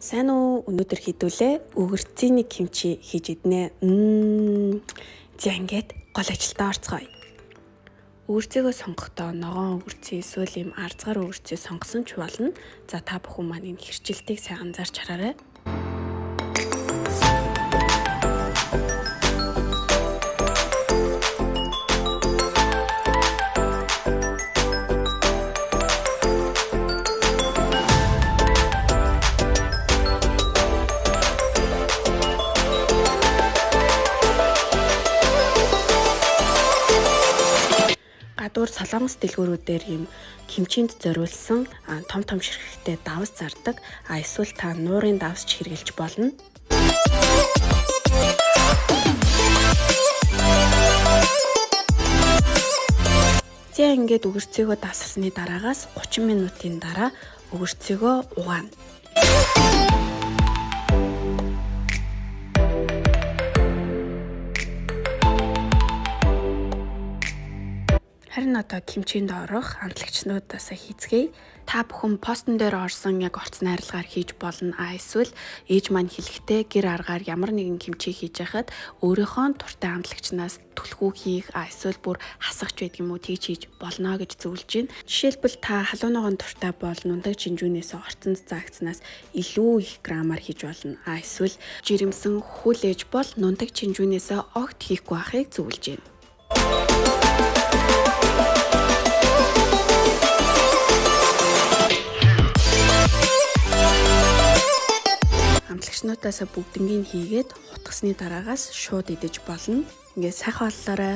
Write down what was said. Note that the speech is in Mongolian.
Сайн уу? Өнөөдөр хэдүүлээ өгөрцөний кимчи хийж иднэ. За ингээд гол ажилдаа орцгоё. Өгөрцөөгөө сонгохдоо ногоон өгөрцөө эсвэл юм арзгаар өгөрцөө сонгосон ч болно. За та бүхэн маань энэ хэрчилтийг сайн анзаарч хараарай. Гадуур солонгос дэлгүүрүүдээр юм кимчинд зориулсан том ширхэгтэй давс зардаг. Эсвэл та нуурын давс ч хэрэглэж болно. За ингээд өгөрцөөгөө дасгасны дараагаас 30 минутын дараа өгөрцөөгөө угаана. Харин одоо кимчинд орох хамтлагчнуудаас хийцгээе. Та бүхэн постн дээр орсон яг орц найрлагаар хийж болно. Эсвэл ээж маань хэлэхдээ гэр аргаар ямар нэгэн кимчи хийж байхад өөрийнхөө туртай хамтлагчнаас түлхүү хийх эсвэл бүр хасах ч байдаг юм уу тийж хийж болно гэж зөвлөж байна. Жишээлбэл та халуун ногоон туртай бол нундаг жинжүүнээс орцонд заагцнаас илүү их граммаар хийж болно. Эсвэл жирэмсэн хүл ээж бол нундаг жинжүүнээс огт хийхгүй байхыг зөвлөж байна. Хамтлагчнуудаас бүгднийг хийгээд хутгасны дараагаас шууд идэж болно. Ингээд сайхан боллоорой.